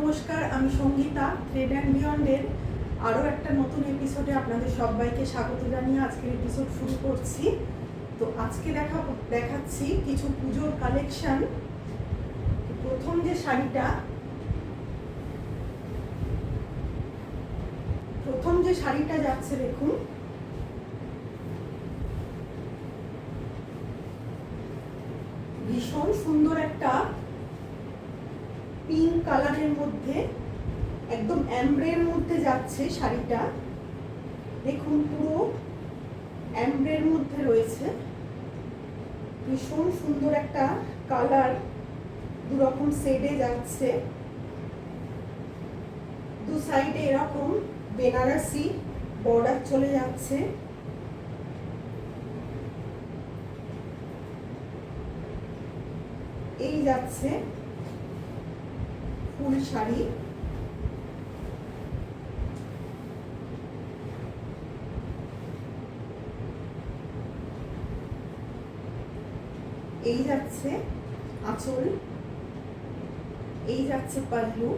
নমস্কার, আমি Sangeeta. Thread and বিয়ন্ডের আরও একটা নতুন এপিসোডে আপনাদের সবাইকে স্বাগত জানিয়ে আজকের এপিসোড শুরু করছি। তো আজকে দেখাচ্ছি কিছু পুজোর কালেকশন। প্রথম যে শাড়িটা যাচ্ছে দেখুন, ভীষণ সুন্দর একটা পিঙ্ক কালারের মধ্যে, একদম অ্যাম্ব্রের মধ্যে যাচ্ছে শাড়িটা। দেখুন, পুরো অ্যাম্ব্রের মধ্যে রয়েছে, ভীষণ সুন্দর একটা কালার, দুরকম শেডে যাচ্ছে। দু সাইডে এরকম বেনারসি বর্ডার চলে যাচ্ছে। এই যাচ্ছে ফুল শাড়ি। এই যাচ্ছে আঁচল, এই যাচ্ছে পাল্লু,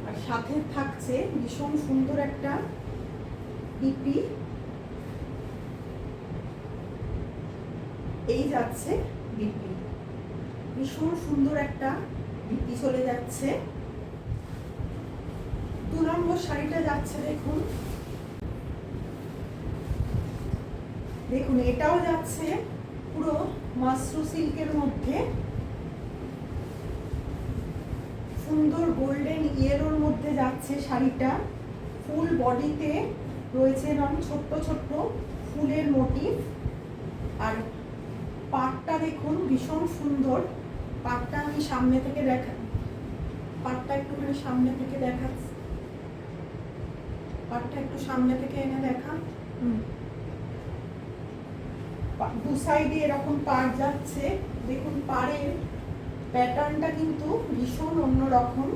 আর সাথে থাকছে ভীষণ সুন্দর একটা বিপি। এই যাচ্ছে বিপি, ভীষণ সুন্দর একটা বিপি চলে যাচ্ছে। 2 নম্বর শাড়িটা যাচ্ছে দেখুন, এটাও যাচ্ছে পুরো মাশরু সিল্কের মধ্যে, সুন্দর গোল্ডেন ইয়েলোর মধ্যে যাচ্ছে শাড়িটা। ফুল বডিতে রয়েছে এরকম ছোট্ট ছোট্ট ফুলের মোটিভ। আর পাটটা দেখুন, ভীষণ সুন্দর। পাটটা আমি সামনে থেকে পাটটা একটুখানি সামনে থেকে দেখাচ্ছি। পাটটা একটু সামনে থেকে এনে দেখান। দু সাইডে এরকম পাড় যাচ্ছে। দেখুন, পাড়ের প্যাটার্নটা কিন্তু ভীষণ অন্যরকম।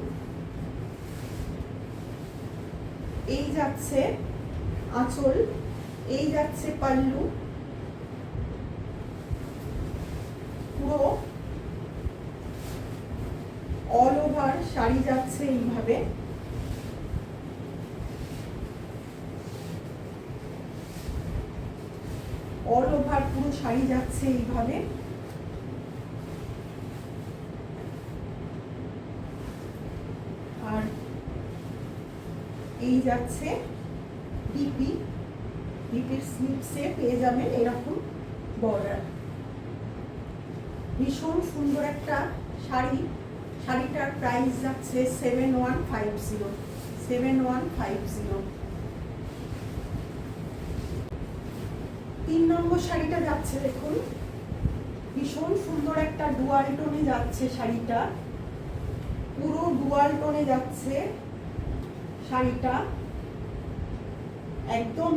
এই যাচ্ছে আঁচল, এই যাচ্ছে পাল্লু, পুরো অল ওভার শাড়ি যাচ্ছে এইভাবে। অল ওভার পুরো শাড়ি যাচ্ছে এইভাবে। আর এই যাচ্ছে বিপি, বিপির স্লিপসে পেয়ে যাবেন এরকম বর্ডার। ভীষণ সুন্দর একটা শাড়ি। শাড়িটার প্রাইস যাচ্ছে 7150। 3 নম্বর শাড়িটা যাচ্ছে দেখুন, ভীষণ সুন্দর একটা ডুয়াল টোনে যাচ্ছে শাড়িটা, পুরো ডুয়াল টোনে যাচ্ছে শাড়িটা। একদম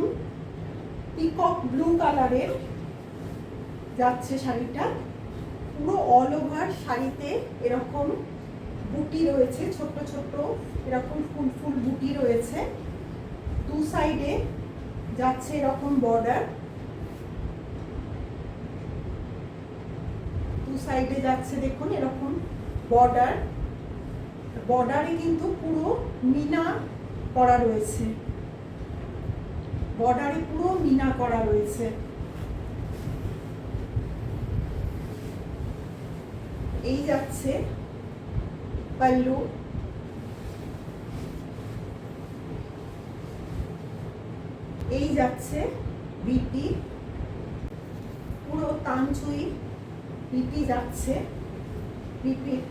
পিকক ব্লু কালারের যাচ্ছে শাড়িটা। পুরো অল ওভার শাড়িতে এরকম বুটি রয়েছে, ছোট্ট ছোট্ট এরকম ফুল ফুল বুটি রয়েছে। দু সাইডে যাচ্ছে এরকম বর্ডার, দু সাইডে যাচ্ছে দেখুন এরকম বর্ডার। বর্ডারে কিন্তু পুরো মিনা করা রয়েছে, বর্ডারে পুরো মিনা করা রয়েছে। এই যাচ্ছে পাল্লু, এই যাচ্ছে বিপি, পুরো তানচুই বিপি যাচ্ছে। বিপির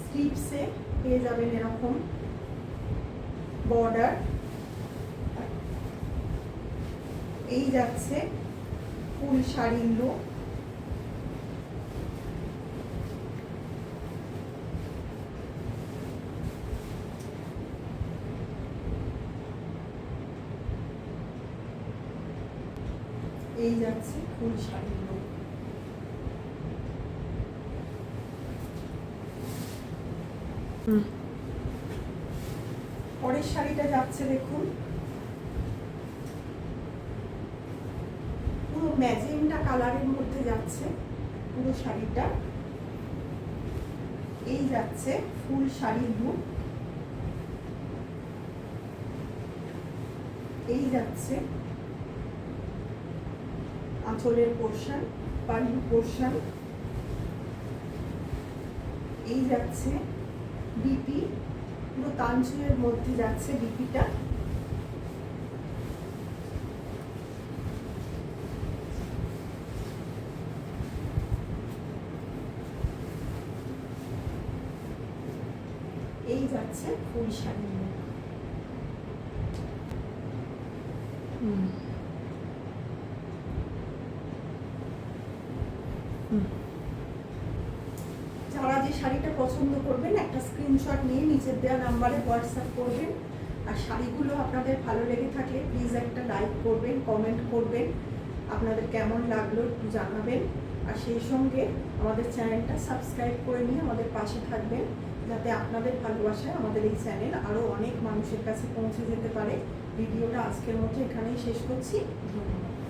স্লিপসে পেয়ে যাবেন এরকম বর্ডার। এই যাচ্ছে ফুল শাড়ির লুক। এই যাচ্ছে ফুল শাড়ির লুক। পরের শাড়িটা যাচ্ছে দেখুন, পুরো ম্যাজেন্টা কালারের মধ্যে যাচ্ছে। পুরো শাড়িটা। এই যাচ্ছে ফুল শাড়ির লুক, এই যাচ্ছে আঁচলের পোর্শন, পাল্লু পোর্শন, এই যাচ্ছে বিপি, পুরো তানচুয়ের মধ্যে যাচ্ছে বিপিটা। এই যাচ্ছে ফুল শাড়ির লুক। যারা যে শাড়িটা পছন্দ করবেন একটা স্ক্রিনশট নিয়ে নিচের দেওয়া নাম্বারে হোয়াটসঅ্যাপ করবেন। আর শাড়িগুলো আপনাদের ভালো লেগে থাকলে প্লিজ একটা লাইক করবেন, কমেন্ট করবেন, আপনাদের কেমন লাগলো একটু জানাবেন। আর সেই সঙ্গে আমাদের চ্যানেলটা সাবস্ক্রাইব করে নিয়ে আমাদের পাশে থাকবেন, যাতে আপনাদের ভালোবাসায় আমাদের এই চ্যানেল আরও অনেক মানুষের কাছে পৌঁছে যেতে পারে। ভিডিওটা আজকের মতো এখানেই শেষ করছি। ধন্যবাদ।